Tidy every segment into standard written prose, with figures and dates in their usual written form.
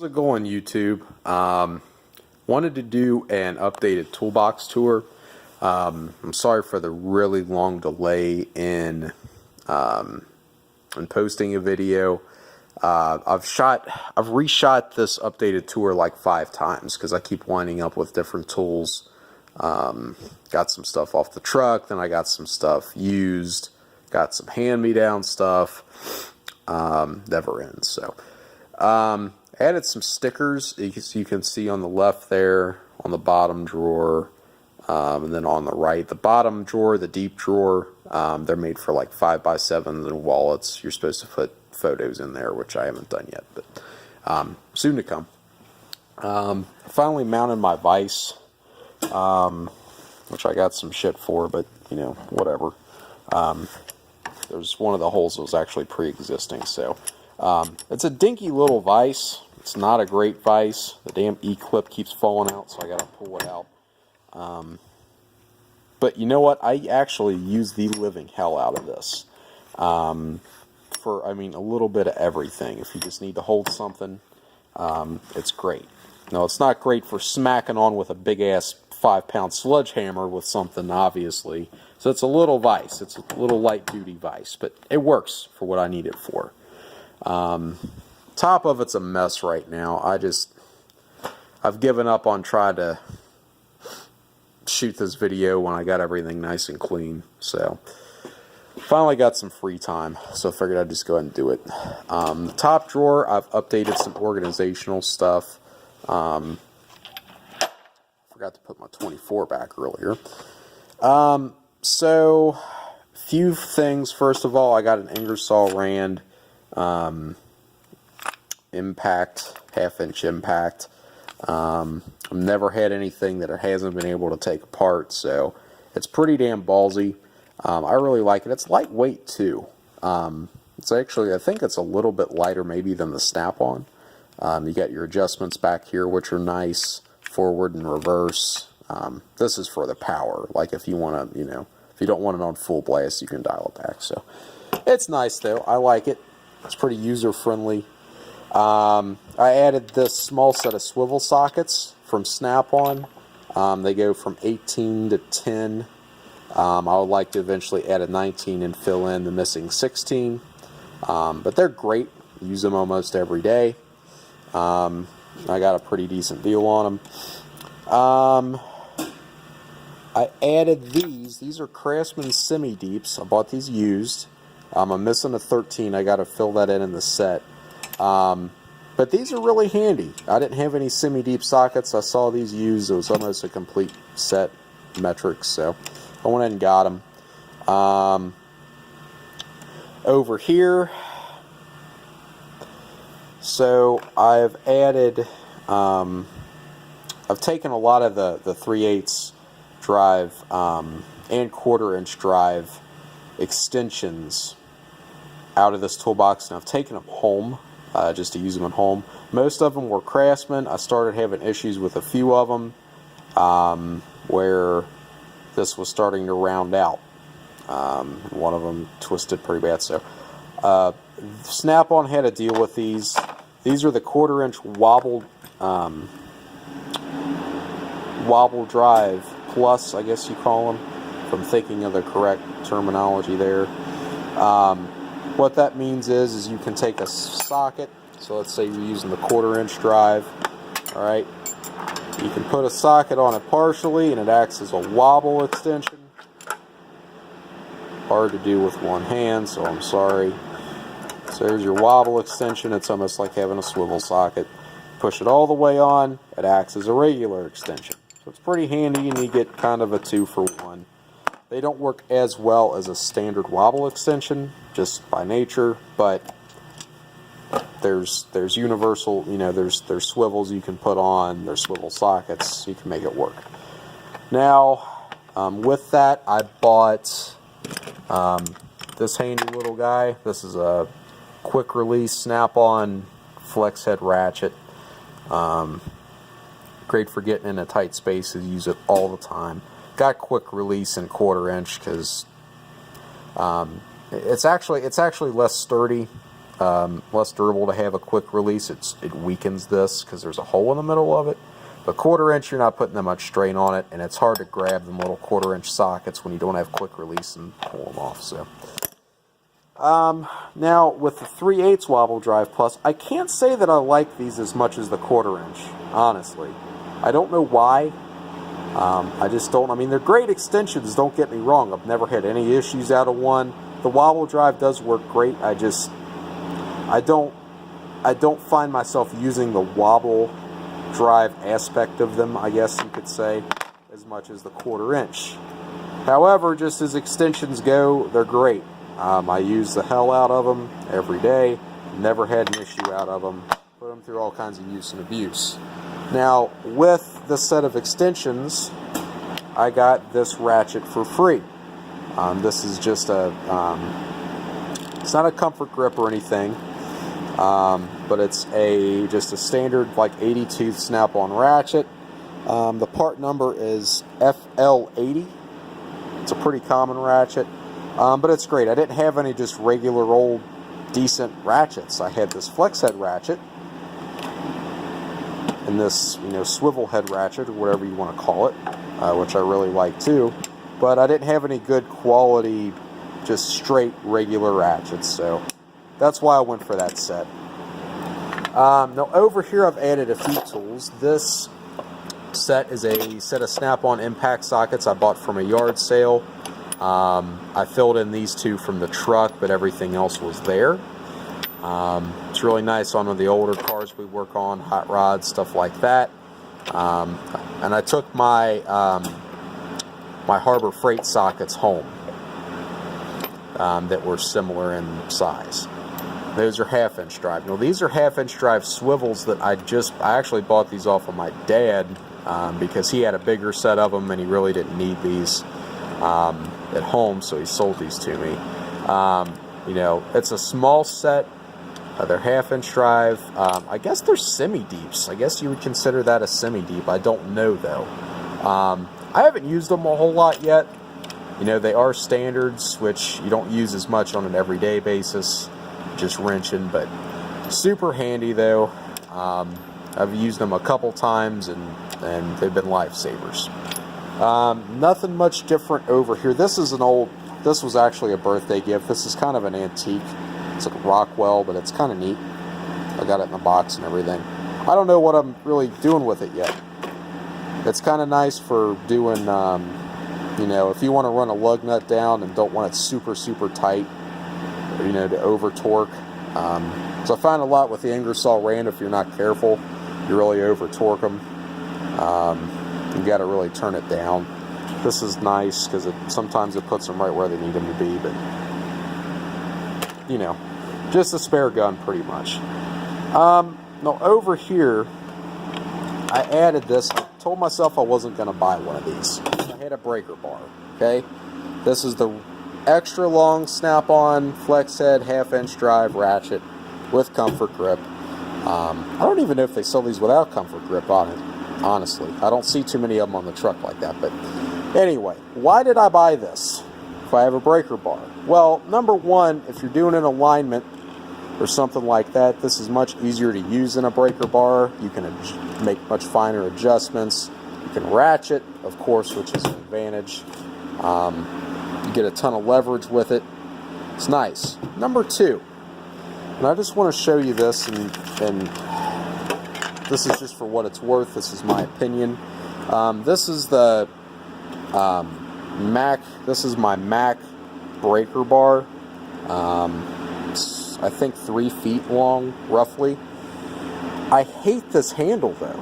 How's it going, YouTube? Wanted to do an updated Toolbox tour. I'm sorry for the really long delay in posting a video. I've reshot this updated tour like 5 times because I keep winding up with different tools. Got some stuff off the truck, then I got some stuff used, got some hand-me-down stuff. Never ends. So added some stickers, as you can see on the left there, on the bottom drawer, and then on the right. The bottom drawer, the deep drawer, they're made for like 5x7s and wallets. You're supposed to put photos in there, which I haven't done yet, but soon to come. Finally mounted my vise, which I got some shit for, but you know, whatever. There's one of the holes that was actually pre-existing, so it's a dinky little vise. It's not a great vise. The damn E-clip keeps falling out, so I gotta pull it out. But you know what? I actually use the living hell out of this. For, I mean, a little bit of everything. If you just need to hold something, it's great. Now, it's not great for smacking on with a big-ass 5-pound sledgehammer with something, obviously. So it's a little vise. It's a little light-duty vise, but it works for what I need it for. Top of it's a mess right now. I've given up on trying to shoot this video when I got everything nice and clean. So finally got some free time, so I figured I'd just go ahead and do it. The top drawer, I've updated some organizational stuff. Forgot to put my 24 back earlier. So few things. First of all, I got an Ingersol Rand impact, 1/2-inch impact. I've never had anything that it hasn't been able to take apart, so it's pretty damn ballsy. I really like it. It's lightweight too. It's actually, I think it's a little bit lighter maybe than the Snap-on. You got your adjustments back here, which are nice, forward and reverse. This is for the power. Like if you want to, you know, if you don't want it on full blast, you can dial it back. So it's nice though. I like it. It's pretty user friendly. I added this small set of swivel sockets from Snap-on. They go from 18 to 10. I would like to eventually add a 19 and fill in the missing 16. But they're great. Use them almost every day. I got a pretty decent deal on them. I added these. These are Craftsman semi-deeps. I bought these used. I'm missing a 13. I got to fill that in the set. But these are really handy. I didn't have any semi-deep sockets. I saw these used. It was almost a complete set metrics, so I went ahead and got them. Over here, so I've added, I've taken a lot of the 3/8 drive and 1/4-inch drive extensions out of this toolbox, and I've taken them home just to use them at home. Most of them were Craftsman. I started having issues with a few of them where this was starting to round out. One of them twisted pretty bad. So Snap-on had to deal with these. These are the 1/4-inch wobble drive plus, I guess you call them, if I'm thinking of the correct terminology there. What that means is you can take a socket. So let's say you're using the 1/4-inch drive. All right, you can put a socket on it partially, and it acts as a wobble extension. Hard to do with one hand, so I'm sorry. So there's your wobble extension. It's almost like having a swivel socket. Push it all the way on, it acts as a regular extension. So it's pretty handy, and you get kind of a 2-for-1. They don't work as well as a standard wobble extension, just by nature, but there's universal, you know, there's swivels you can put on, there's swivel sockets, you can make it work. Now, with that, I bought this handy little guy. This is a quick release Snap-on flex head ratchet. Great for getting into tight spaces, use it all the time. Got quick release in 1/4-inch because it's actually less sturdy. less durable to have a quick release. It weakens this because there's a hole in the middle of it. But 1/4 inch, you're not putting that much strain on it, and it's hard to grab them little 1/4 inch sockets when you don't have quick release and pull them off. So, now with the 3/8 Wobble Drive Plus, I can't say that I like these as much as the 1/4 inch, honestly. I don't know why. I just don't. I mean, they're great extensions, don't get me wrong. I've never had any issues out of one. The Wobble Drive does work great. I don't find myself using the Wobble Drive aspect of them, I guess you could say, as much as the 1/4 inch. However, just as extensions go, they're great. I use the hell out of them every day. Never had an issue out of them. Put them through all kinds of use and abuse. Now, with the set of extensions, I got this Ratchet for free. This is just a, it's not a comfort grip or anything, but it's just a standard like 80 tooth snap-on ratchet. The part number is FL80. It's a pretty common ratchet, but it's great. I didn't have any just regular old decent ratchets. I had this flex head ratchet and this, swivel head ratchet, or whatever you want to call it, which I really like too. But I didn't have any good quality, just straight regular ratchets, so that's why I went for that set. Now over here I've added a few tools. This set is a set of snap-on impact sockets I bought from a yard sale. I filled in these two from the truck, but everything else was there. It's really nice on one of the older cars we work on, hot rods, stuff like that. And I took my my Harbor Freight sockets home that were similar in size. Those are 1/2 inch drive. Now these are 1/2 inch drive swivels that I actually bought these off of my dad because he had a bigger set of them and he really didn't need these at home, so he sold these to me. It's a small set. They're 1/2 inch drive. I guess they're semi-deeps. I guess you would consider that a semi-deep. I don't know though. I haven't used them a whole lot yet. They are standards, which you don't use as much on an everyday basis, just wrenching, but super handy though. I've used them a couple times and they've been lifesavers. Nothing much different over here. This was actually a birthday gift. This is kind of an antique. It's like Rockwell, but it's kind of neat. I got it in the box and everything. I don't know what I'm really doing with it yet. It's kind of nice for doing, if you want to run a lug nut down and don't want it super, super tight, to over torque. So I find a lot with the Ingersol Rand, if you're not careful, you really over torque them. You got to really turn it down. This is nice because sometimes it puts them right where they need them to be, but just a spare gun pretty much. Now over here, I added this. I told myself I wasn't going to buy one of these. I had a breaker bar, okay? This is the extra long snap-on flex head 1/2 inch drive ratchet with comfort grip. I don't even know if they sell these without comfort grip on it, honestly. I don't see too many of them on the truck like that, but anyway, why did I buy this if I have a breaker bar? Well, number one, if you're doing an alignment or something like that, this is much easier to use than a breaker bar. You can make much finer adjustments. You can ratchet, of course, which is an advantage. You get a ton of leverage with it. It's nice. Number two, and I just want to show you this, and this is just for what it's worth. This is my opinion. This is the Mack. This is my Mack Breaker Bar. I think 3 feet long, roughly. I hate this handle though.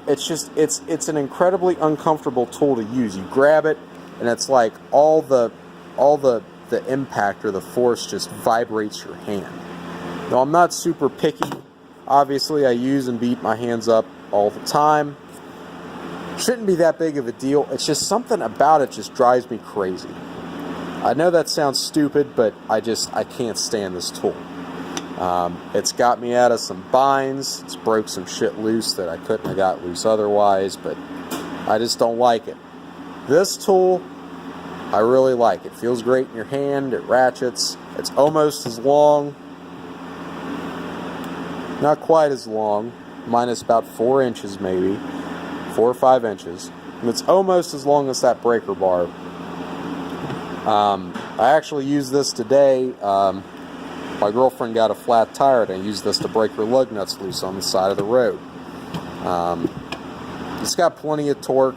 It's an incredibly uncomfortable tool to use. You grab it, and it's like all the impact or the force just vibrates your hand. Now I'm not super picky. Obviously, I use and beat my hands up all the time. Shouldn't be that big of a deal. It's just something about it just drives me crazy. I know that sounds stupid, but I can't stand this tool. It's got me out of some binds. It's broke some shit loose that I couldn't have got loose otherwise, but I just don't like it. This tool, I really like it. Feels great in your hand. It ratchets. It's almost as long, not quite as long, minus about 4 inches maybe, 4 or 5 inches. And it's almost as long as that breaker bar. I actually used this today. My girlfriend got a flat tire and I used this to break her lug nuts loose on the side of the road. It's got plenty of torque.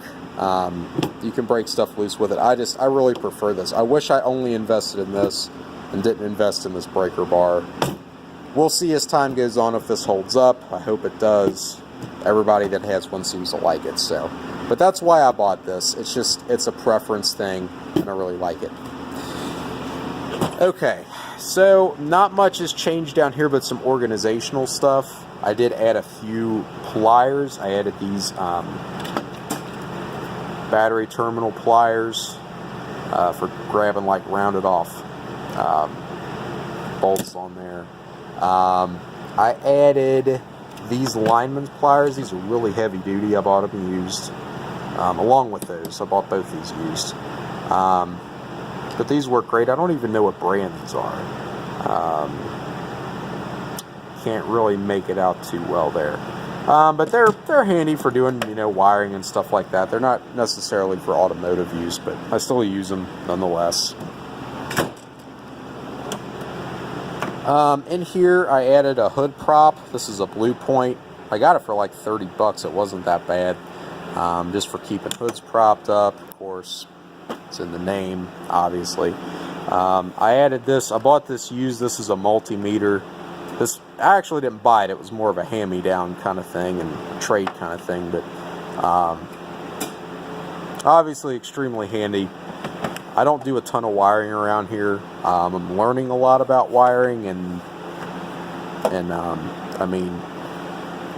You can break stuff loose with it. I really prefer this. I wish I only invested in this and didn't invest in this breaker bar. We'll see as time goes on if this holds up. I hope it does. Everybody that has one seems to like it, so. But that's why I bought this. It's a preference thing, and I really like it. Okay, so not much has changed down here, but some organizational stuff. I did add a few pliers. I added these battery terminal pliers for grabbing like rounded off bolts on there. I added these Lineman pliers. These are really heavy duty. I bought them used. Along with those, I bought both these used. But these work great. I don't even know what brand these are. Can't really make it out too well there. But they're handy for doing, you know, wiring and stuff like that. They're not necessarily for automotive use, but I still use them nonetheless. In here, I added a hood prop. This is a Blue Point. I got it for like 30 bucks. It wasn't that bad. Just for keeping hoods propped up, of course. It's in the name, obviously. I added this. I bought this used. This is a Multimeter. This, I actually didn't buy it. It was more of a hand-me-down kind of thing and a trade kind of thing. But obviously extremely handy. I don't do a ton of wiring around here. I'm learning a lot about wiring, and I mean,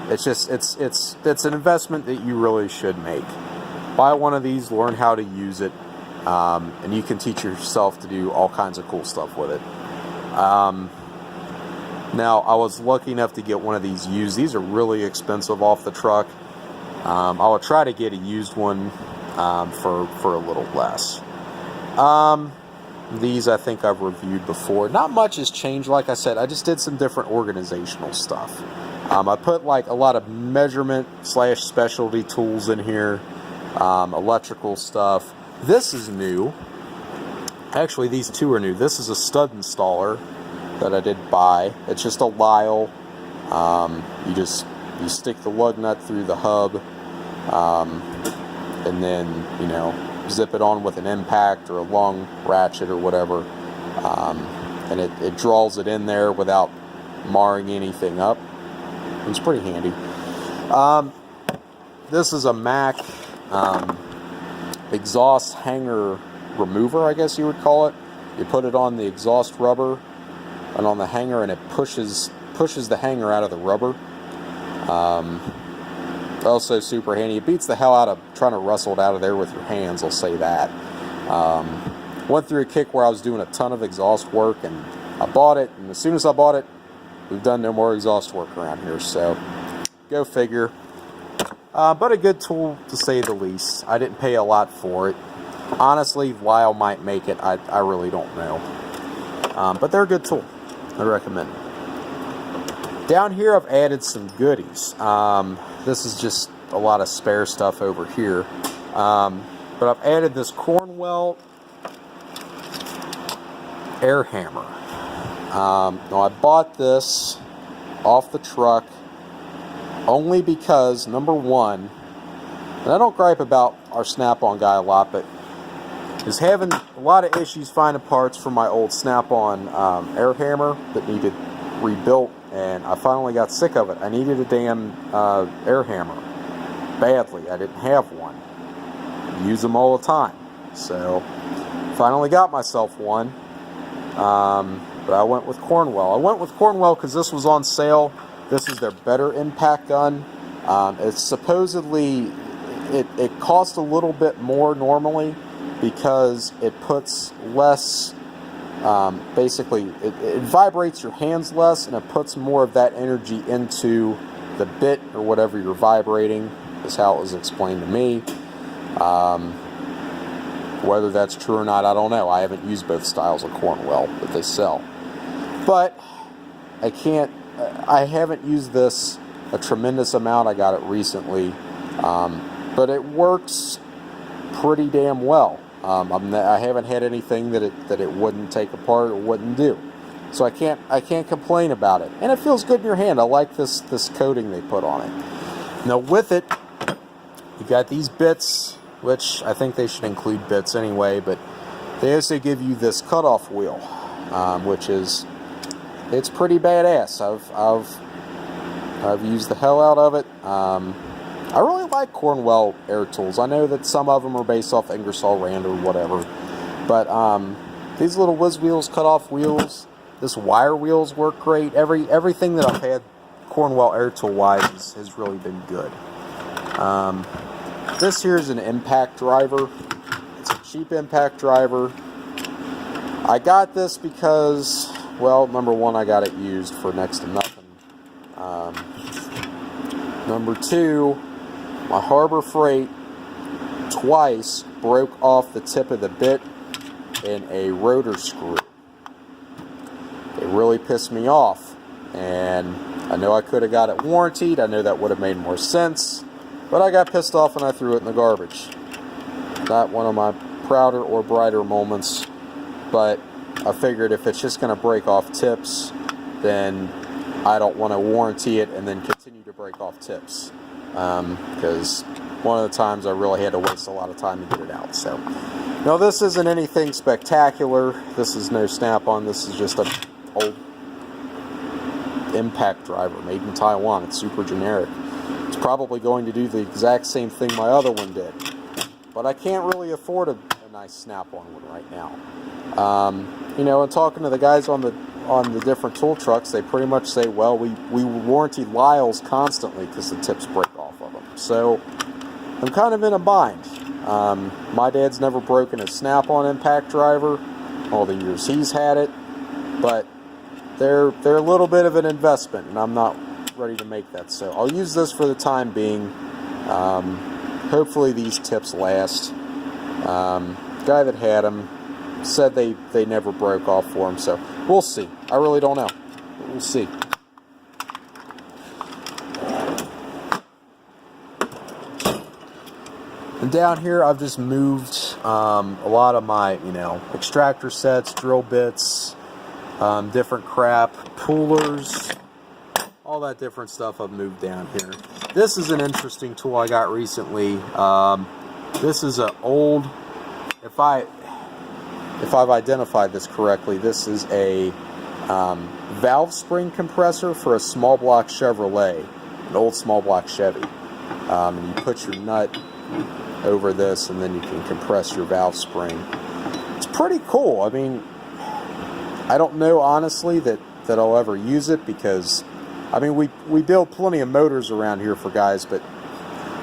it's just it's an investment that you really should make. Buy one of these, learn how to use it, and you can teach yourself to do all kinds of cool stuff with it. Now, I was lucky enough to get one of these used. These are really expensive off the truck. I will try to get a used one for a little less. These I think I've reviewed before. Not much has changed, like I said. I just did some different organizational stuff. I put like a lot of measurement / specialty tools in here, electrical stuff. This is new. Actually, these two are new. This is a stud installer that I did buy. It's just a Lyle. You stick the lug nut through the hub, and then, you know, zip it on with an impact or a long ratchet or whatever, and it draws it in there without marring anything up. It's pretty handy. This is a Mack exhaust hanger remover, I guess you would call it. You put it on the exhaust rubber and on the hanger, and it pushes the hanger out of the rubber. Also super handy. It beats the hell out of trying to wrestle it out of there with your hands, I'll say that. Went through a kick where I was doing a ton of exhaust work, and I bought it, and as soon as I bought it, we've done no more exhaust work around here, so go figure. But a good tool, to say the least. I didn't pay a lot for it. Honestly, Lyle might make it. I really don't know. But they're a good tool. I recommend it. Down here, I've added some goodies. This is just a lot of spare stuff over here. But I've added this Cornwell air hammer. Now, I bought this off the truck only because, number one, and I don't gripe about our Snap-on guy a lot, but is having a lot of issues finding parts for my old Snap-on air hammer that needed rebuilt, and I finally got sick of it. I needed a damn air hammer badly. I didn't have one. I use them all the time, so finally got myself one. But I went with Cornwell. I went with Cornwell because this was on sale. This is their better impact gun. It's supposedly, it costs a little bit more normally because it puts less, basically, it vibrates your hands less, and it puts more of that energy into the bit or whatever you're vibrating, is how it was explained to me. Whether that's true or not, I don't know. I haven't used both styles of Cornwell that they sell. But I haven't used this a tremendous amount. I got it recently. But it works pretty damn well. I haven't had anything that it wouldn't take apart or wouldn't do. So I can't complain about it. And it feels good in your hand. I like this coating they put on it. Now with it, you got these bits, which I think they should include bits anyway, but they also give you this cutoff wheel, which it's pretty badass. I've used the hell out of it. I really like Cornwell air tools. I know that some of them are based off Ingersol Rand or whatever, but these little whiz wheels, cutoff wheels, this wire wheels work great. Everything that I've had Cornwell air tool wise has really been good. This here is an impact driver. It's a cheap impact driver. I got this because, well, number one, I got it used for next to nothing. Number two, my Harbor Freight twice broke off the tip of the bit in a rotor screw. It really pissed me off, and I know I could have got it warrantied. I know that would have made more sense, but I got pissed off and I threw it in the garbage. Not one of my prouder or brighter moments, but I figured if it's just going to break off tips, then I don't want to warranty it and then continue to break off tips, because one of the times I really had to waste a lot of time to get it out. So, no, this isn't anything spectacular. This is no snap-on. This is just a old impact driver made in Taiwan. It's super generic. It's probably going to do the exact same thing my other one did, but I can't really afford a nice snap-on one right now. You know, and talking to the guys on the different tool trucks, they pretty much say, well, we warranty Lyles constantly because the tips break off of them. So I'm kind of in a bind. My dad's never broken a snap-on impact driver all the years he's had it, but they're a little bit of an investment, and I'm not ready to make that. So I'll use this for the time being. Hopefully these tips last. Guy that had them said they never broke off for him, so we'll see. I really don't know. We'll see. And down here I've just moved a lot of my, extractor sets, drill bits, different crap, pullers, all that different stuff I've moved down here. This is an interesting tool I got recently. This is an old, if I've identified this correctly, this is a valve spring compressor for a small block Chevrolet, an old small block Chevy. And you put your nut over this and then you can compress your valve spring. It's pretty cool. I mean, I don't know honestly that I'll ever use it, because I mean we build plenty of motors around here for guys, but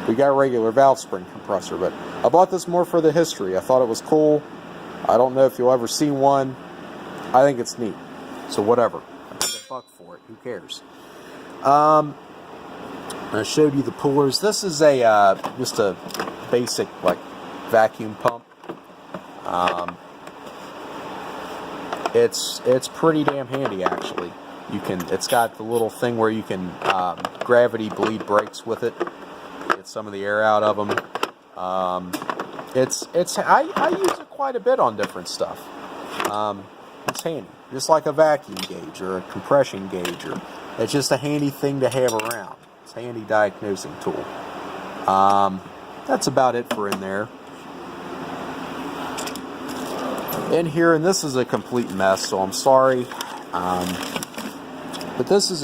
we got a regular valve spring compressor. But I bought this more for the history. I thought it was cool. I don't know if you'll ever see one. I think it's neat. So whatever. I paid $1 for it. Who cares? I showed you the pullers. This is a just a basic vacuum pump. It's pretty damn handy actually. It's got the little thing where you can gravity bleed brakes with it. Get some of the air out of them. I use it quite a bit on different stuff. It's handy, just like a vacuum gauge or a compression gauge. It's just a handy thing to have around. It's a handy diagnosing tool. That's about it for in there. In here, and this is a complete mess, so I'm sorry. But this is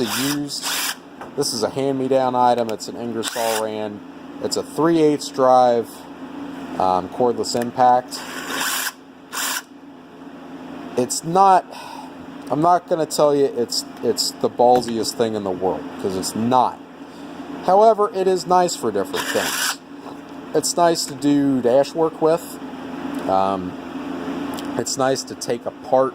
a hand-me-down item. It's an Ingersol Rand. It's a 3/8 drive cordless impact. It's not, I'm not going to tell you it's the ballsiest thing in the world, because it's not. However, it is nice for different things. It's nice to do dash work with. It's nice to take apart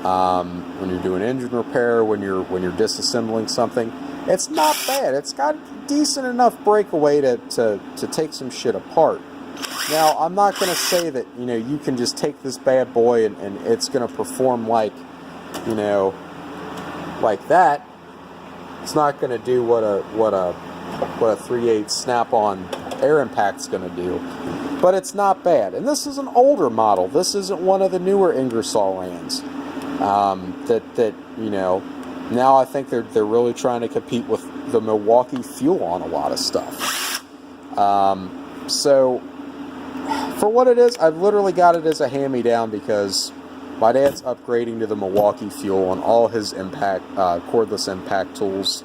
when you're doing engine repair, when you're disassembling something. It's not bad. It's got decent enough breakaway to take some shit apart. Now, I'm not going to say that, you know, you can just take this bad boy and it's going to perform like, you know, like that. It's not going to do what a 3/8 snap-on air impact's going to do. But it's not bad. And this is an older model. This isn't one of the newer Ingersol lands. That you know, now I think they're really trying to compete with the Milwaukee fuel on a lot of stuff. So for what it is, I've literally got it as a hand-me-down because my dad's upgrading to the Milwaukee fuel on all his impact cordless impact tools.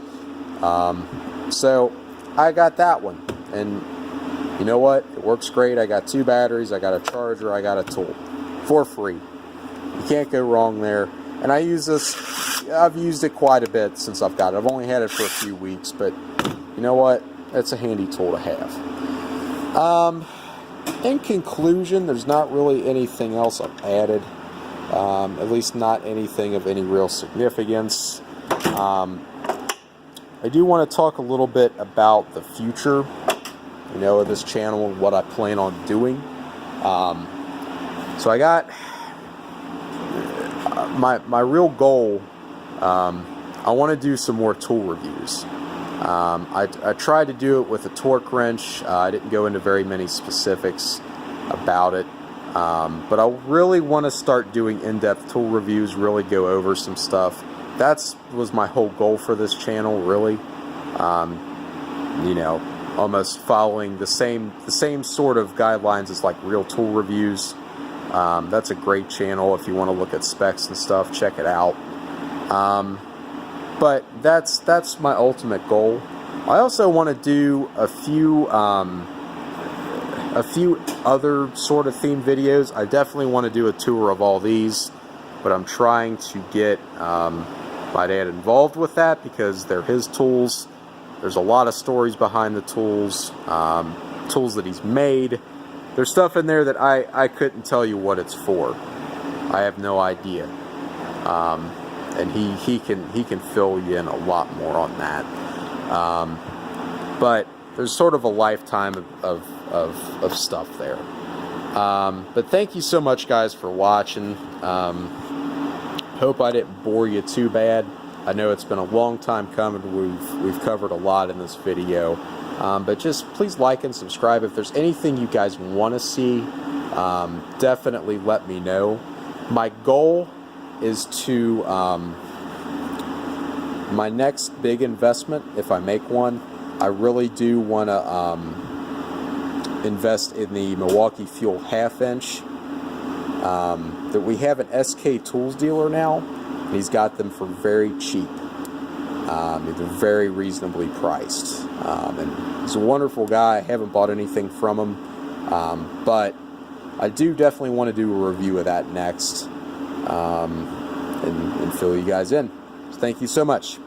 So I got that one, and you know what? It works great. I got 2 batteries, I got a charger, I got a tool for free. You can't go wrong there. And I use this, I've used it quite a bit since I've got it. I've only had it for a few weeks, but you know what? It's a handy tool to have. In conclusion, there's not really anything else I've added. At least not anything of any real significance. I do want to talk a little bit about the future, you know, of this channel and what I plan on doing. So I got my real goal. I want to do some more tool reviews. I tried to do it with a torque wrench. I didn't go into very many specifics about it. But I really want to start doing in-depth tool reviews, really go over some stuff. That was my whole goal for this channel, really. You know, almost following the same sort of guidelines as like real tool reviews. That's a great channel if you want to look at specs and stuff. Check it out. But that's my ultimate goal. I also want to do a few other sort of themed videos. I definitely want to do a tour of all these, but I'm trying to get my dad involved with that because they're his tools. There's a lot of stories behind the tools, tools that he's made. There's stuff in there that I couldn't tell you what it's for. I have no idea. And he can fill you in a lot more on that. But there's sort of a lifetime of stuff there. But thank you so much, guys, for watching. Hope I didn't bore you too bad. I know it's been a long time coming. We've covered a lot in this video. But just please like and subscribe. If there's anything you guys want to see, definitely let me know. My goal is to, my next big investment, if I make one, I really do want to invest in the Milwaukee Fuel 1/2 inch. That we have an SK Tools dealer now, and he's got them for very cheap. They're very reasonably priced. And he's a wonderful guy. I haven't bought anything from him, but I do definitely want to do a review of that next, and fill you guys in. So thank you so much.